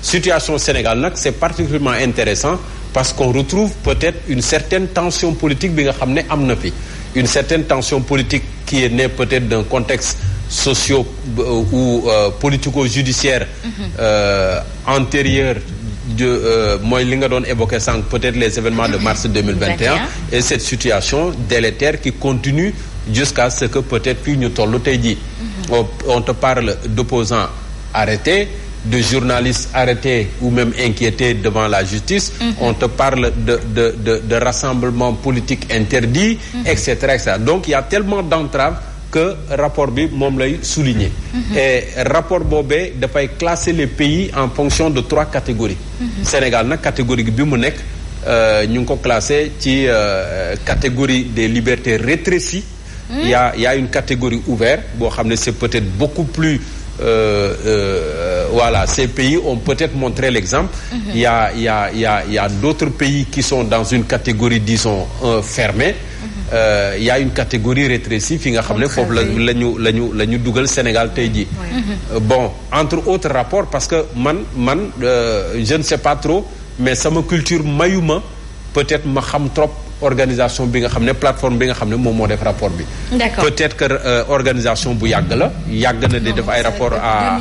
situation Sénégal nag c'est particulièrement intéressant parce qu'on retrouve peut-être une certaine tension politique bi nga xam ne am na fi une certaine tension politique qui est née peut-être d'un contexte socio ou politico-judiciaire antérieur mooy li nga doon évoqué sànq peut-être les événements de mars 2021 et cette situation délétère qui continue jusqu'à ce que peut-être fii ñu toll tey jii on te parle d'opposants arrêtés de journalistes arrêtés ou même inquiétés devant la justice on te parle de rassemblements politiques interdits etc. Donc il y a tellement d'entraves que rapport bi moom lay souligner et rapport boobee dafay classer les pays en fonction de 3 catégories Sénégal nag catégorie bi mu nekk ñu ngi ko classé ci catégorie des libertés rétrécies il y a une catégorie ouverte boo xam ne c'est peut-être beaucoup plus voilà ces pays ont peut-être montré l'exemple il y a d'autres pays qui sont dans une catégorie disons fermée il y a une catégorie rétrécie fi nga xam ne foofu la ñu dugal Sénégal tey jii bon entre autres rapports parce que man je ne sais pas trop mais sama culture mayuma peut-être ma xam trop organisation bi nga xam ne plateforme bi nga xam ne moom moo def rapport bi peut-être que organisation bu yàgg na di def ay rapport à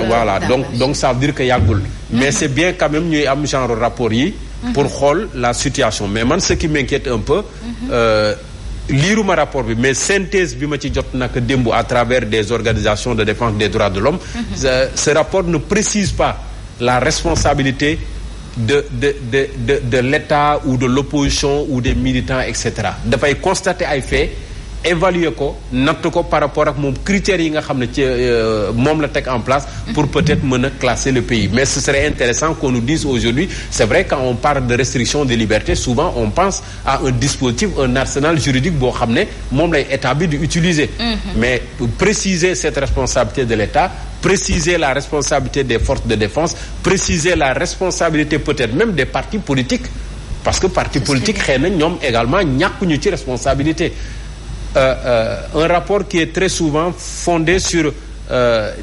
voilà donc ça veut dire que yàggul mais c'est bien quand même ñuy am genre rapport yi pour xool la situation mais man ce qui m'inquiète un peu liiruma rapport bi mais synthèse bi ma ci jot nag démb à travers des organisations de défense des droits de l'homme ce rapport ne précise pas la responsabilité de l'État ou de l'opposition ou des militants etc. dafay constater ay faits évaluer ko natt ko par rapport ak moom critères yi nga xam ne ci moom la teg en place pour peut-être mën a classer le pays mais ce serait intéressant qu'on nous dise aujourd'hui c'est vrai quand on parle de restriction des libertés souvent on pense à un dispositif un arsenal juridique boo xam ne moom lay état bi di utiliser mais préciser cette responsabilité de l'État préciser la responsabilité des forces de défense préciser la responsabilité peut-être même des partis politiques parce que partis politiques xëy na ñoom également ñàkkuñu ci responsabilité un rapport qui est très souvent fondé sur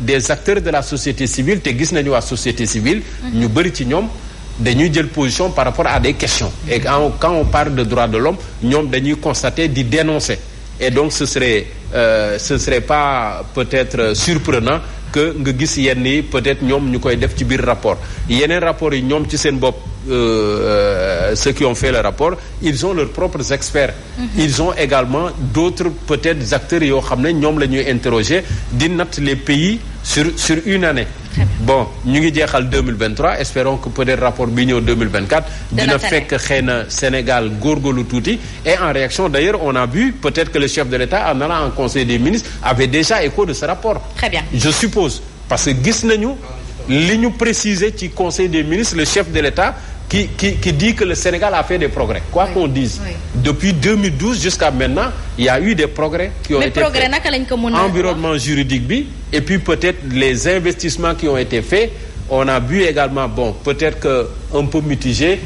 des acteurs de la société civile te gis nañu waa société civile ñu bëri ci ñoom dañuy jël position par rapport à des questions et quand on parle de droits de l'homme ñoom dañuy constater di dénoncer et donc ce serait pas peut-être surprenant que nga gis yenn yi peut-être ñoom ñu koy def ci biir rapport yeneen rapport yi ñoom ci seen bopp ceux qui ont fait le rapport ils ont leurs propres experts ils ont également d'autres peut-être acteurs yoo xam ne ñoom la ñuy interroger di natt les pays sur une année bon ñu ngi jeexal 2023 espérons que peut-être rapport bi ñëw 2024 dina fekk xëy na Sénégal góorgóorlu tuuti et en réaction d'ailleurs on a vu peut-être que le chef de l'État en allant en conseil des ministres avait déjà écho de ce rapport très bien je suppose parce que gis nañu li ñu préciser ci conseil des ministres le chef de l'État qui dit que le Sénégal a fait des progrès quoi qu'on dise depuis 2012 jusqu'à maintenant il y a eu des progrès qui ont été faits naka lañ ko mën a environnement juridique bi et puis peut-être les investissements qui ont été faits on a vu également bon peut-être que un peu mitigé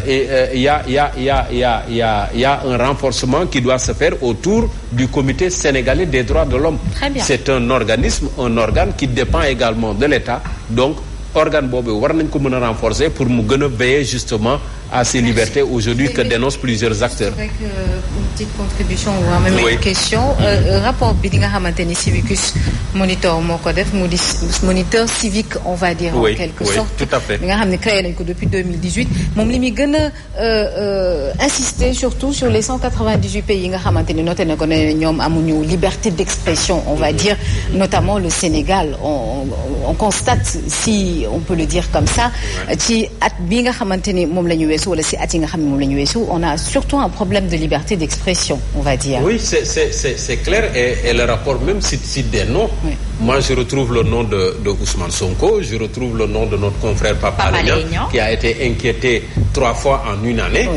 et il y a un renforcement qui doit se faire autour du comité sénégalais des droits de l'homme c'est un organe qui dépend également de l'État donc organe boobu war nañ ko mën a renforcer pour mu gën a veiller justement à ces libertés aujourd'hui que dénoncent plusieurs acteurs. C'est vrai que une petite contribution ou même une question rapport bi di nga xamante ni Civicus Monitor moo ko def mu di moniteur civique on va dire en quelque sorte tout à fait bi nga xam ne créé nañ ko depuis 2018 moom li muy gën a insister surtout sur les 198 pays yi nga xamante ni noté na ko ne ñoom amuñu liberté d'expression on va dire notamment le Sénégal on constate si on peut le dire comme ça ci at bi nga xamante ni moom la ñu weesu wala si at yi nga xam ne moom la ñu weesu on a surtout un problème de liberté d'expression on va dire. Oui c'est clair et le rapport même cite des noms. Moi je retrouve le nom de Ousmane Sonko je retrouve le nom de notre confrère Papa Alé Niang qui a été inquiété 3 fois en une année.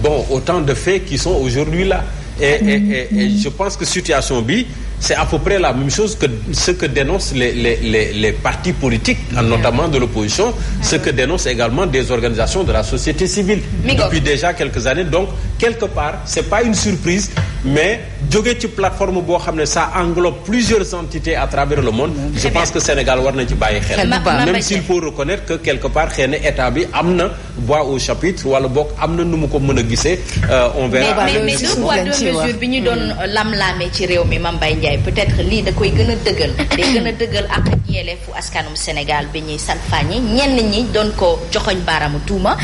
Bon autant de faits qui sont aujourd'hui là et je pense que situation bi c'est à peu près la même chose que ce que dénoncent les partis politiques, notamment de l'opposition, ce que dénoncent également des organisations de la société civile depuis déjà quelques années. Donc, quelque part, c'est pas une surprise mais jóge ci plateforme boo xam ne ça englobe plusieurs entités à travers le monde. Je pense que Sénégal war na ci bàyyi xel. Même s'il faut reconnaître que quelque part xëy na état bi am na voix au chapitre wala boog am na nu mu ko mën a gisee. On verra. mais deux poids deux mesures bi ñu doon lam-laamee ci réew mi Mame Mbaye Ndiaye peut-être lii da koy gën a dëggal. day gën a dëggal ak yelleefu askanum Sénégal bi ñuy salfaañi ñenn ñi doon ko joxoñ baaraamu tuuma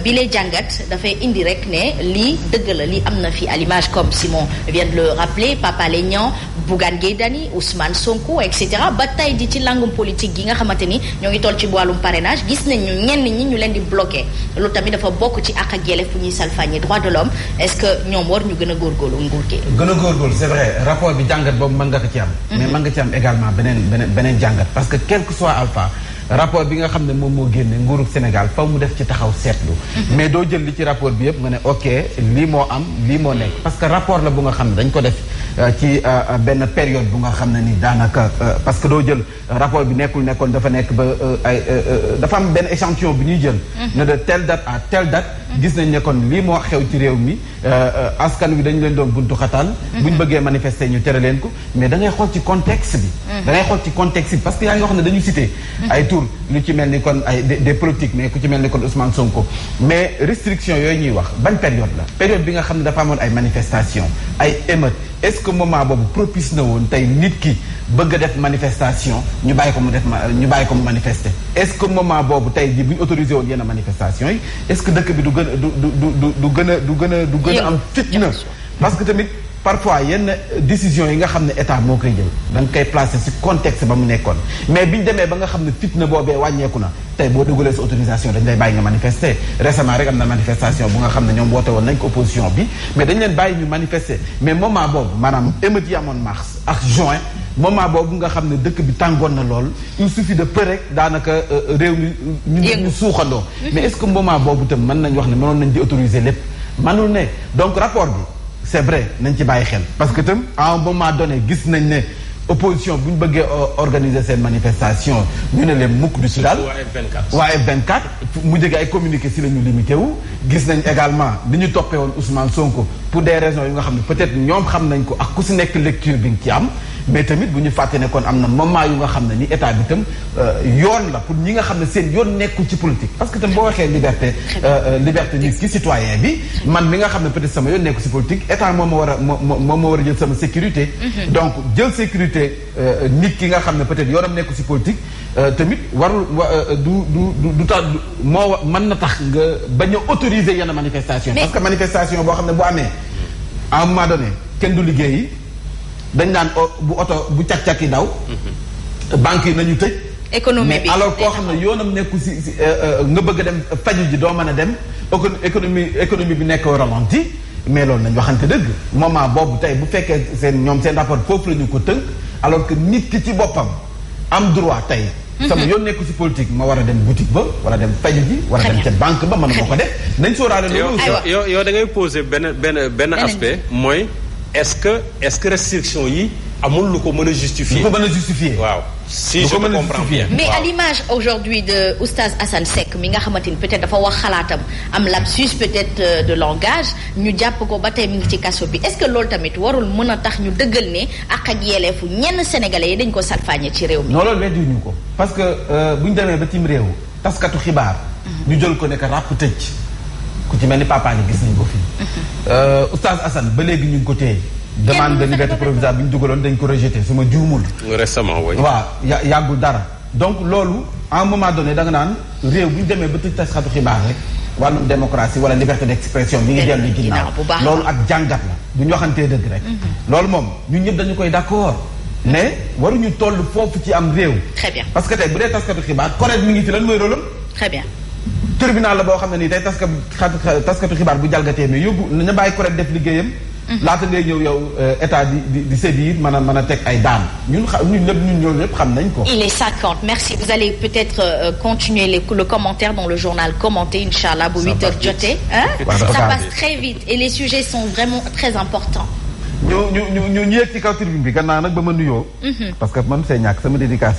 bi lay jàngat dafay indi rek ne lii dëgg la lii am na fi à l'image comme Simon vient de le rappeler Pape Alé Niang Bougane Gueye Dany Ousmane Sonko et cetera ba tey di ci langum politique gi nga xamante ni ñoo ngi toll ci wàllum parrainage gis nañu ñenn ñi ñu leen di bloqué loolu tamit dafa bokk ci ak yelleef bu ñuy salfaañi droit de l'homme est-ce que ñoom war ñu gën a góorgóorlu nguur gi. gën a góorgóorlu c'est vrai rapport bi jàngat boobu mën nga ko ci am. mais mën nga ci am également beneen jàngat parce que quel que soit alpha rapport bi nga xam ne moom moo génne nguuru Sénégal faw mu def ci taxaw seetlu. mais doo jël li ci rapport bi yëpp nga ne ok lii moo am lii moo nekk parce que rapport la bu nga xam ne dañ ko def ci benn période bu nga xam ne ni daanaka parce que doo jël rapport bi nekkoon dafa nekk ba dafa am benn échantillon bi ñuy jël. ne de telle date à telle date. gis nañ ne kon lii moo xew ci réew mi askan wi dañu leen doon buntu xatal. bu ñu bëggee manifester ñu tere leen ko mais da ngay xool ci contexte bi. da ngay xool ci contexte bi parce que yaa ngi wax ne dañu cité. ay tur lu ci mel ni kon ay des politiques mais ku ci mel ni kon Ousmane Sonko mais restriction yooyu ñuy wax ban période la période bi nga xam ne dafa amoon ay manifestations ay émeutes est-ce que moment boobu propice na woon tey nit ki bëgg a def manifestation ñu bàyyi ko mu manifester est-ce que moment boobu tey ji bu ñu autorisé woon yenn manifestations yi est-ce que dëkk bi du gën a am fitna parce que tamit parfois yenn décisions yi nga xam ne état moo koy jël da nga koy placer ci contexte ba mu nekkoon mais bi ñu demee ba nga xam ne fitna boobee wàññeeku na tey boo dugalee sa autorisation dañ lay bàyyi nga manifester récemment rek am na manifestation bu nga xam ne ñoom woote woon nañ ko opposition bi mais dañ leen bàyyi ñu manifester mais moment boobu maanaam émeutes yi amoon mars ak juin moment boobu nga xam ne dëkk bi tàngoon na lool il suffit de peu rek daanaka réew mi ñu suuxandoo mais est-ce que moment boobu tam mën nañ wax ne mënoon nañ di autoriser lépp mënul ne donc rapport bi c'est vrai nañ ci bàyyi xel parce que tam à un moment donné gis nañ ne opposition bu ñu bëggee organiser seen manifestation ñu ne leen mukk du ci daal waa F24 mu jóge ay communiqué si la ñu limité wu gis nañ également li ñu toppee woon Ousmane Sonko pour des raisons yu nga xam ne peut-être ñoom xam nañ ko ak ku si nekk lecture bi nga ci am mais tamit bu ñu fàtte ne kon am na moment yu nga xam ne ni état bi tam yoon la pour ñi nga xam ne seen yoon nekkul ci politique parce que tam boo waxee liberté nit ki citoyen bi man mi nga xam ne peut-être sama yoon nekkul ci politique état moom moo war a jël sama sécurité donc jël sécurité nit ki nga xam ne peut-être yoonam nekkul ci politique tamit warul du tax moo mën na tax nga bañ a autoriser yenn manifestation parce que manifestation boo xam ne bu amee à un moment donné kenn du liggéeyi dañ naan bu càq-càq yi daw banques yi nañu tëj économie bi mais alors koo xam ne yoonam nekku si nga bëgg a dem faju ji doo mën a dem économie bi nekk ralenti mais loolu nañ waxante dëgg moment boobu tey bu fekkee seen rapport foofu la ñu ko tënk alors que nit ki ci boppam am droit tey sama yoon nekku si politique ma war a dem boutique ba wala dem faju ji war a dem ca banque ba mën moo ko def nañ sóoraale loolu yow da ngay poser benn aspect mooy est-ce que restriction yi amul lu ko mën a justifier. lu ko mën a justifier. waaw si je comprends bien. mais à l'image aujourd'hui de Oustaz Assane Seck mi nga xamante ni peut-être dafa wax xalaatam am lapsus peut-être de langage ñu jàpp ko ba tey mi ngi ci kaso bi est-ce que loolu tamit warul mën a tax ñu dëggal ne ak yelleefu ñenn sénégalais yi dañ ko salfaañe ci réew mi. non loolu weddiwuñu ko parce que bu ñu demee ba cim réew taskatu xibaar. ñu jël ko ne que ràpp tëj. ku ci mel ni papa ni gis nañ ko fii. Oustaz Assane ba léegi ñu ngi ko téye. demande de liberté provisoire bi ñu dugaloon dañ ko rejeté su ma juumul. récemment oui. waaw yàggul dara donc loolu à un moment donné da nga naan réew bu ñu demee ba tëj taskatu xibaar rek wàllum démocratie wala liberté d'expression bi ngi dellu ginnaaw loolu ak jàngat la bu ñu waxantee dëgg rek. loolu moom ñun ñëpp dañu koy d'accord. mais waruñu toll foofu ci am réew. très bien parce que tey bu dee taskatu xibaar correct mi ngi fi lan mooy rôle am. très bien. tribunal la boo xam ne nii tey taskatu xibaar bu jalgatee mais yóbbu na bàyyi correct def liggéeyam. laata ngay ñëw yow état di sévir mën a teg ay daan ñun ñëpp xam nañ ko. Il est 50 merci vous allez peut-être continuer le commentaire dans le journal commenté inchallah bu 8h jotee. Ça passe très vite et les sujets sont vraiment très importants. ñu yéeg ci kaw tribune bi gannaaw nag ba ma nuyoo. parce que man see ñàkk sama dédicace.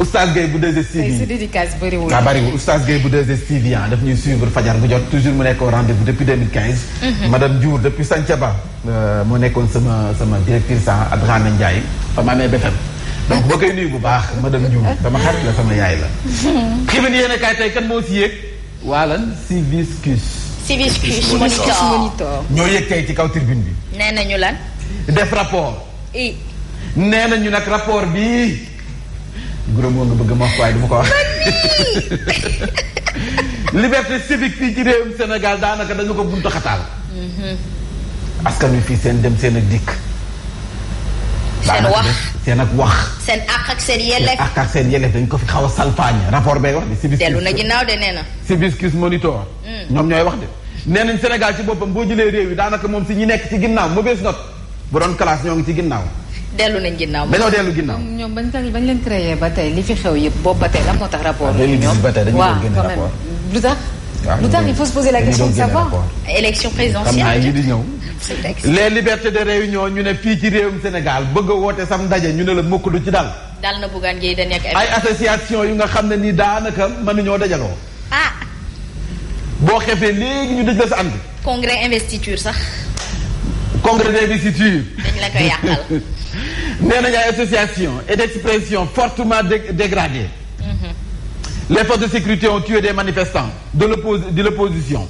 Oustaz Gueye bu 2STV. sa dédicace bëriwul. bëriwul Oustaz Gueye bu 2STV daf ñuy suivre fajar bu jot toujours mu nekk au rendez-vous depuis 2015. madame Diour depuis Santhiaba. moo nekkoon sama directrice ak Rane Ndiaye fa ma amee BFM. donc boo koy nuyu bu baax madame Diour sama xarit la sama yaay la. xibaar yéen a kaay tey kan moo si yéeg. waa lan Civiscus Monitor ñoo yëg tey ci kaw tribune bi. nee nañu lan. def rapport. nee nañu nag rapport bi. guro moo nga bëgg ma wax waaye du ma ko wax. liberté civique fii ci réewum Sénégal daanaka dañu ko buntu xataal. askan wi fii seen dem seen ak dikk. seen wax seen ak wax. seen àq ak seen yelleef. seen àq ak seen yelleef dañ ko fi xaw a salfaañe rapport bay wax de. Civiscus dellu na ginnaaw de nee na. Civiscus Monitor. ñoom ñooy wax de. nee nañ Sénégal ci boppam boo jëlee réew yi daanaka moom si ñi nekk ci ginnaaw mauvaise note bu doon classe ñoo ngi ci ginnaaw. dellu nañ ginnaaw. dañoo dellu ginnaaw. ñoom bañ leen créé ba tey li fi xew yëpp boobu ba tey lan moo tax rapport. ñoom ba tey dañu doon génne rapport rapport. lu tax. lu tax il faut se poser la question de savoir. élection présidentielle. xam naa yi di ñëw. les libertés de réunion ñu ne fii ci réewum Sénégal bëgg a woote sam ndaje ñu ne la mukk du ci dal. dal na Bougane Gueye Dany ak ay association yu nga xam ne nii daanaka mënuñoo dajaloo. boo xefee léegi ñu dëj la sa ànd. congrès investiture sax. congrès d'investiture. dañ la koy yàqal. nee nañu ay association et d'expression fortement dégradées. Les forces de sécurité ont tué des manifestants de l'opposition.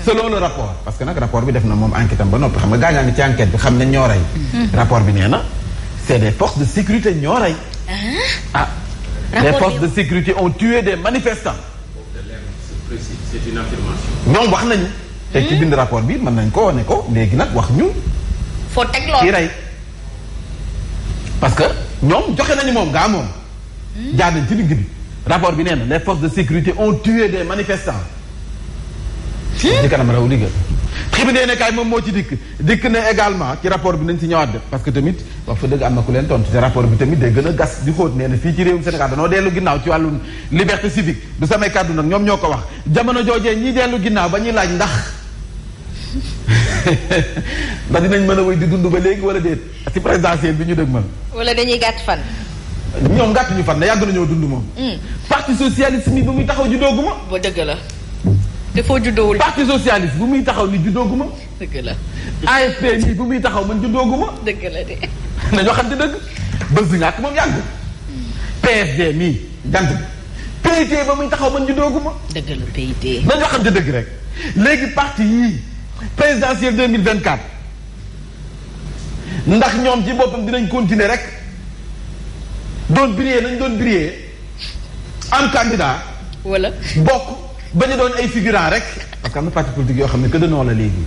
Selon le rapport parce que nag rapport bi def na moom enquête am ba noppi xam nga gaañaa ngi ci enquête bi xam ne ñoo rey. rapport bi nee na c'est des forces de sécurité ñoo rey. Les forces de sécurité ont tué des manifestants. C'est une affirmation. ñoom wax nañu. te ci bind rapport bi mën nañ ko wane ko léegi nag wax ñu. foo teg lool kii rey parce que ñoom joxe nañu moom gaa moom. jaar nañ ci digg bi. rapport bi nee na les forces de sécurité ont tué des manifestants. ci kanam raw liggéey. xibaar ne kaay moom moo ci dikk ne également ci rapport bi nañ ci ñëwaat de parce que tamit wax fa dëgg am na ku leen tontu te rapport bi tamit day gën a gas di xóot nee na fii ci réewum Sénégal danoo dellu ginnaaw ci wàllu liberté civique du samay kàddu nag ñoom ñoo ko wax jamono joojee ñi dellu ginnaaw ba ñuy laaj ndax dinañ mën a wéy di dund ba léegi wala déet ci présidentielle bi ñu dëgg man. wala dañuy gàtt fan. ñoom gàtt ñu fan ne yàgg nañoo dund moom. parti socialiste mi bu muy taxaw juddooguma. ba dëgg la. dafoo juddoowul. parti socialiste bu muy taxaw ni juddooguma. dëgg la. AFP nii bu muy taxaw man juddooguma. dëgg la de. nañoo xam te dëgg. bés du ñàkk moom yàgg. PSD mii jant bi. PIT ba muy taxaw man juddooguma. dëgg la PIT. nañoo xam te dëgg rek. léegi parti yii présidentielle 2024 ndax ñoom ci boppam dinañ continuer rek doon briller nañ doon briller am candidat. wala bokk bañ a doon ay figurant rek. parce que am na parti politique yoo xam ne que de non la léegi.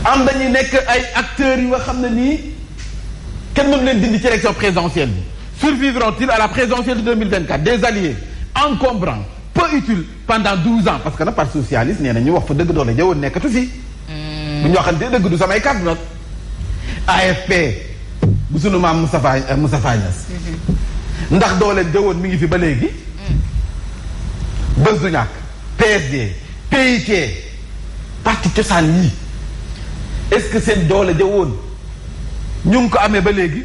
am dañuy nekk ay acteurs yu nga xam ne nii kenn mënu leen dindi ci élection présidentielle bi. survivront-ils à la présidentielle de 2024 des alliés encombrants peu utiles pendant 12 ans parce que nag parti socialiste nee na ñu wax fa dëgg doole jëwoon nekkatu fi. bu ñu waxantee dëgg du samay kàddu nag. AFP bu sunu maam Moustapha Niasse. ndax dooleen jëwoon mi ngi fi ba léegi. bés du ñàkk. PSD PIT parti cosaan yii est-ce que seen doole jëwoon ñu ngi ko amee ba léegi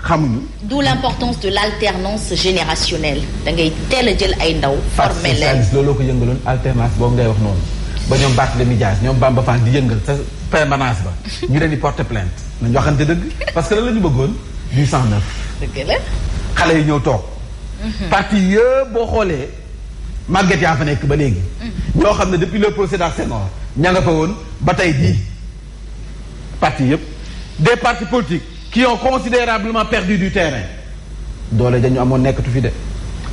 xamuñu. d'où l'importance de l'alternance générationnelle da ngay teel a jël ay ndaw. former leen looloo ko yëngaloon alternance boobu ngay wax noonu ba ñoom Barthélémy Dias ñoom Bamba Fall di yëngal sa permanence ba ñu leen di porter plainte nañu waxante dëgg parce que lan la ñu bëggoon du 109. dëgg la. xale yi ñëw toog. parti yëpp boo xoolee màgget yaa fa nekk ba léegi. ñoo xam ne depuis le procès Senghor ña nga fa woon ba tey jii parti yëpp des partis politiques qui ont considérablement perdu du terrain doole dañu amoon nekkatu fi de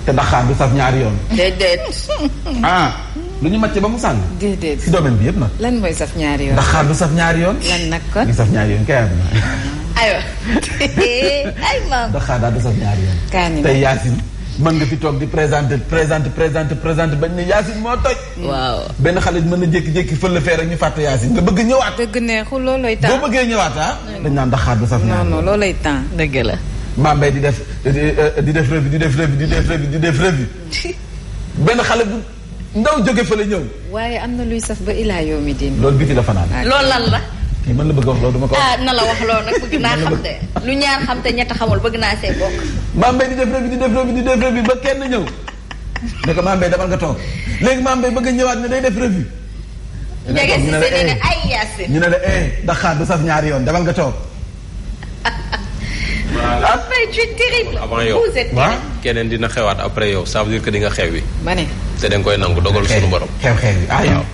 te ndaxaar du saf ñaari yoon. déedéet. lu ñu màcc ba mu sànni. déedéet si domaine bi yëpp nag. lan mooy saf ñaari yoon. ndaxaar du saf ñaari yoon. lan nag kon du saf ñaari yoon kay am na. aywa ay maam. ndaxaar daal du saf ñaari yoon. kaani tey Yacine mën nga fi toog di présenter bañ ne Yacine moo toj. waaw benn xale mën na jékki-jékki fël la fee rek ñu fàtte Yacine nga bëgg ñëwaat. dëgg neexul loolooy temps boo bëggee ñëwaat dañ naan ndaxaar du saf ñaari yoon. non loolooy temps. dëgg la. Mambay di def revue benn xale bu ndaw jóge fa la ñëw. waaye am na luy saf ba ilaa yow mi diin. loolu biti la fanaan. loolu lan la. kii mën na bëgg a wax loolu duma ko wax. na la wax loolu nag bëgg naa xam te lu ñaar xam te ñett xamul bëgg naa see bokk. Mame Mbaye di def revue ba kenn ñëw ne ko Mame Mbaye demal nga toog léegi Mame Mbaye bëgg a ñëwaat ne day def revue. njëge si seen ne ay Yacine. ñu ne la Dakar du saf ñaari yoon demal nga toog. mais tu es terrible. avant yow keneen dina xewaat après yow ça veut dire que di nga xew wi. ma ne. te da nga koy nangu dogal suñu borom. xew yi waaw.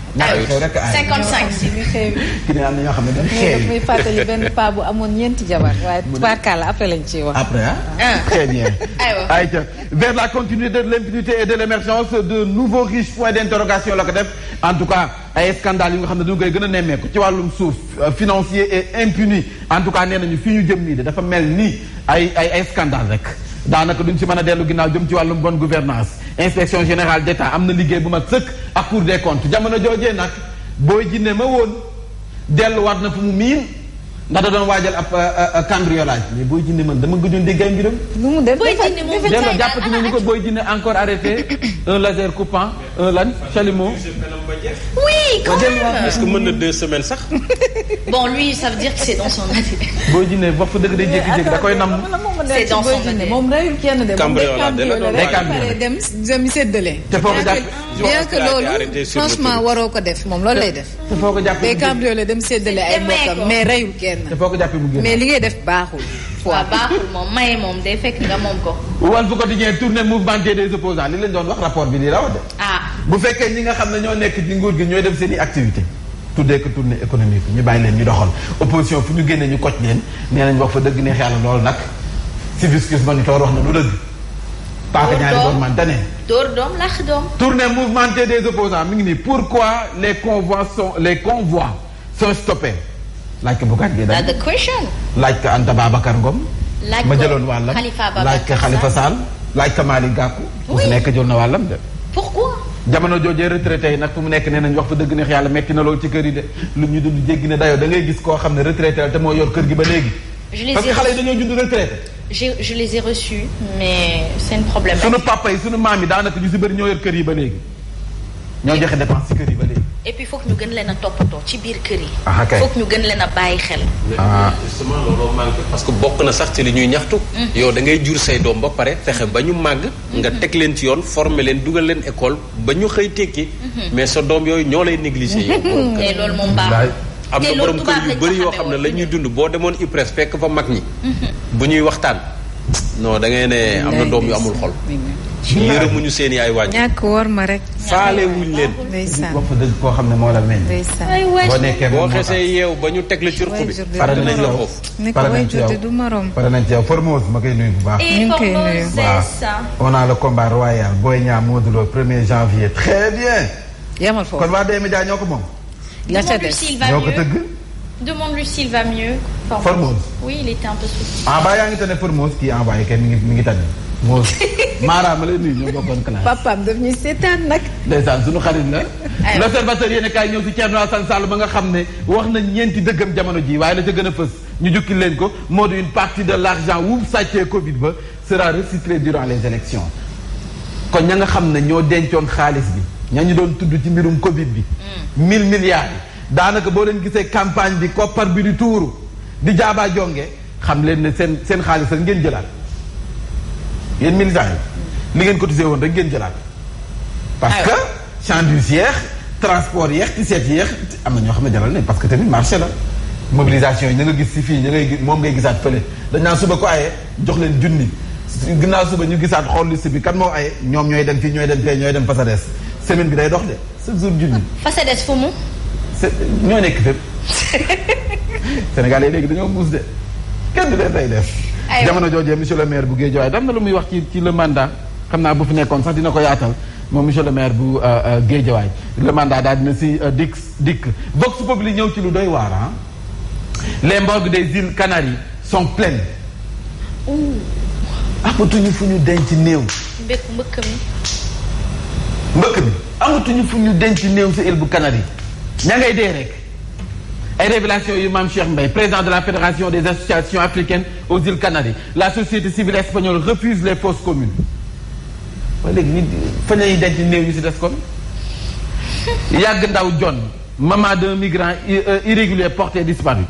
xew rek 55 si ñu xew ki ne am na ñoo xam ne dañ xew daf muy fàttali benn paa bu amoon ñeenti jabar waaye tubaarkàlla après lañ ciy wax. après très bien. aywa vers la continuité de l'impunité et de l'émergence de nouveaux riches points d'interrogation la ko def en tout cas ay scandales yi nga xam ne dañu koy gën a nemmeeku ci wàllum suuf financier et impuni en tout cas nee nañu fi ñu jëm nii de dafa mel ni ay scandale rek daanaka duñ ci mën a dellu ginnaaw jëm ci wàllum bonne gouvernance inspection générale d'État am na liggéey bu mag sëkk ak Cour des comptes jamono joojee nag Boy Djiné ma woon delluwaat na fu mu miin ndax da doon waajal ab cambriolage mais Boy Djiné man dama gëjoon dégg ay mbiram. nu mu def Boy Djiné moom delloo jàppati nañu ko Boy Djiné encore arrêté un laser coupant un lan chalumeau. oui quand même. est-ce que mën na 2 semaines sax. bon lui ça veut dire que c'est dans son ADN. Boy Djiné wax fa dëgg day jékki-jékki da koy nam. c'est dans son ADN moom reyul kenn de. cambriolage moom dem séddale. te foo ko jàpp bien que loolu franchement waroo ko def moom loolu lay def. te foo ko jàppee day cambriolé dem séddale ay mbokkam mais reyul kenn. te foo ko jàppee mu génn. mais li ngay def baaxul. waaw baaxul moom maye moom day fekk nga moom ko. Walf Quotidien tournée mouvementier des opposants li leen doon wax rapport bi di la wax de. bu fekkee ñi nga xam ne ñoo nekk ci nguur gi ñooy dem seen i activité tuddee ko tournée économique ñu bàyyi leen ñu doxal opposition fu ñu génnee ñu koj leen nee nañ wax fa dëgg neex yàlla loolu nag Civiscus Monitor wax na lu dëgg. paaka ñaari doon man tane. dóor doom laax doom. tournée mouventier des opposants mi ngi nii pourquoi les convois sont stoppés. laaj ko Bougane Gueye Dany. the question. laaj ko Anta Babacar Ngom. laaj ko ma jëloon wàllam laaj ko Khalifa Sall. laaj ko Malick Gakou. oui bu fi nekk jël na wàllam de. pourquoi. jamono joojee retraité yi nag fu mu nekk nee nañ wax fa dëgg neex yàlla metti na loolu ci kër yi de lu ñu dund jéggi ne dayoo da ngay gis koo xam ne retraité la te moo yor kër gi ba léegi. parce que xale yi dañoo judd retraité. je les ai reçus mais seen problème. sunu papa yi sunu maam yi daanaka ñu si bëri ñoo yor kër yi ba léegi. ñoo joxe dépense ci kër yi ba léegi. et puis foog ñu gën leen a toppatoo ci biir kër yi. kay foog ñu gën leen a bàyyi xel. justement looloo manqué parce que bokk na sax ci li ñuy ñaxtu. yow da ngay jur say doom ba pare fexe ba ñu màgg. nga teg leen ci yoon former leen dugal leen école ba ñu xëy tekki. mais sa doom yooyu ñoo lay négliger yow. te loolu moom baaxul. am na borom kër yu bëri yoo xam ne la ñuy dund boo demoon IPRES fekk fa mag ñi. bu ñuy waxtaan. non da ngay ne am na doom yu amul xol. yërëmuñu seen yaay wàññi. ñàkk war ma rek. faale wuñ leen. ndeysaan wax fa dëgg koo xam ne moo la meññ. boo nekkee boo xesee yeew ba ñu teg la ci ruq bi. pare nañ ci yow foofu. ne ko way jotee du morom. pare nañ ci yow Formose ma koy nuyu bu baax. ñu ngi koy nuyu. waaw on a le combat royal Boy Niang Modou Lo 1er janvier très bien. yamal foofu kon waa D-Média ñoo ko moom. la ca des ñoo ko tëgg. demande-lui s'il va mieux. Formose. oui il était un peu souffrant. ba yaa ngi tane Formose kii envoyé kenn mi ngi tane. Mose Mara ma lay nuyu ñoo bokkoon classe. papaam daf ñuy seetaan nag. ndeysaan suñu xarit la. l'observateur yéen a kaay ñëw si Thierno Alassane Sall ba nga xam ne wax na ñeenti dëggam jamono ji waaye la ca gën a fës ñu jukki leen ko moo di une partie de l'argent wu sàccee Covid ba sera recyclé durant les élections kon ña nga xam ne ñoo dencoon xaalis bi ña ñu doon tudd ci mbirum Covid bi. 1000 milliards yi daanaka boo leen gisee campagne bi koppar bi di tuuru di jaabaa jonge xam leen ne seen xaalis rek ngeen jëlaat. yéen militants yi li ngeen cotisé woon rek ngeen jëlaat parce que chandise yeex transport yeex ci seet yeex am na ñoo xam ne jaral nañ parce que tamit marché la mobilisation yi ña nga gis si fii ña ngay moom ngay gisaat fële dañ naan suba ko aye jox leen junni ginnaaw suba ñu gisaat xool liste bi kan moo aye ñoom ñooy dem fii ñooy dem fee ñooy dem Fasades semaine bi day dox de chaque jour junni. Fasades fu mu. ñoo nekk fépp Sénégal yi léegi dañoo muus de kenn du leen day def. jamono joojee monsieur le maire bu Guédiawaye dam na lu muy wax ci le mandat xam naa bu fi nekkoon sax dina ko yaatal moom monsieur le maire bu Guédiawaye le mandat daal dina si dikk Vox Populi ñëw ci lu doy waar ah les morgues des îles Canaries sont pleines. amatuñu fu ñu denc néew. mbëkk mi amatuñu fu ñu denc néew si île bu Canaries ña ngay dee rek. ay révélation yu Mame Cheikh Mbaye président de la fédération des associations africaines aux îles Canaries la société civile espagnole refuse les fosses communes waaye léegi nit fa ñuy denc néew ñu si des kon yàgg ndaw John maman d'un migrant irrégulier porté disparu.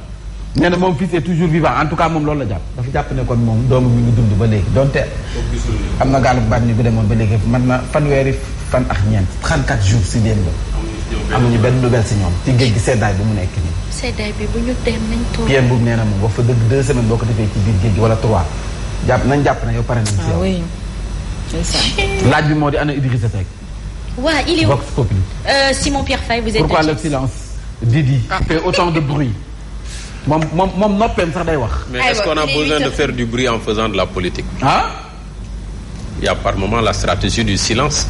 nee na moom fils est toujours vivant en tout cas moom loolu la jàpp. dafa jàpp ne kon moom doomu mi ngi dund ba léegi donte am na gaalu baat ñu bi demoon ba léegi man na fanweeri fan ak ñeent 34 jours si démb. amuñu benn nouvelle si ñoom ci géej gi seddaay bi mu nekk nii. seddaay bi bu ñu dem nañ toog. Pierre boobu nee na moom wax fa dëgg 2 semaines boo ko defee ci biir géej gi wala 3 jàpp na yow pare nañ si yow. oui. laaj bi moo di ana Idrissa Seck. waa il est Vox Populi. Simon Pierre Faye vous êtes. Pourquoi le silence Didi fait autant de bruit. moom noppeem sax day wax. mais est-ce qu'on a besoin de faire du bruit en faisant de la politique? Il y a par moment la stratégie du silence.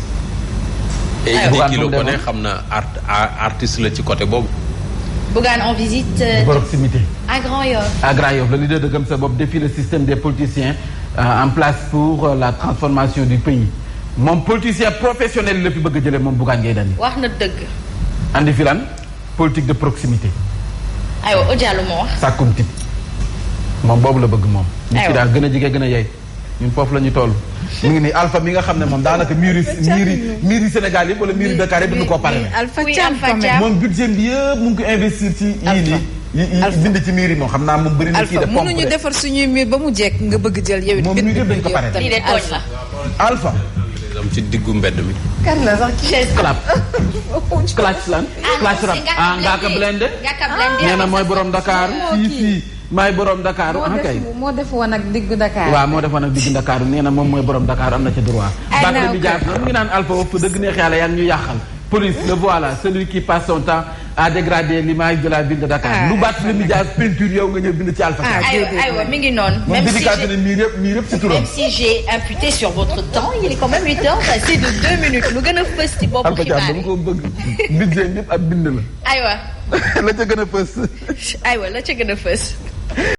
et il qui le connaît xam na artiste la ci côté boobu. Bougane en visite. proximité. à Grand Yoff. à Grand Yoff le leader de Gëm Sa Bopp défie le système des politiciens en place pour la transformation du pays moom politicien professionnel la fi bëgg a jëlee moom Bougane Gueye Dany. wax na dëgg. andi fi lan politique de proximité. aywa Odiallo moo wax. sàkkum tip moom boobu la bëgg moom. nit ki daal gën a jege gën a yey ñun foofu la ñu toll. mu ngi nii Alpha mi nga xam ne moom daanaka miiri Sénégal yëpp wala miiri Dakar yëpp duñu koo pare. Alpha Thiam moom budget bi yëpp mu ngi ko investir ci yii nii. yi bind ci miir yi moom xam naa moom bëri na kii de pompe mënuñu defar suñuy miir ba mu jekk nga bëgg jël yow it. moom miir yëpp dañ ko pare. lii de tooñ la. Alpha. ci diggu mbedd mi. kan la sax chaise clap clash lan. clash rap Ngaaka Blindé. nee na mooy borom Dakar fii maay borom Dakar kay. moo def woon ak diggu Dakar. waaw moo def woon ak diggu Dakar nee na moom mooy borom Dakar am na ca droit. Barthélémy Dias mu ngi naan Alpha wax dëgg neex yàlla yaa ngi ñu yàqal. police le voilà celui qui passe son temps à dégrader l'image de la ville de Dakar. lu Barthélémy Dias peinture yow nga ñëw bind ci Alpha. aywa mi ngi noonu. même si j'ai imputé sur votre temps il est quand même 8 heures passé de 2 minutes lu gën a fës ci boppu xibaar yi. Alpha Thiam dama ko bëgg budget yëpp ak bind la. aywa. la ca gën a fës. aywa la ca gën a fës.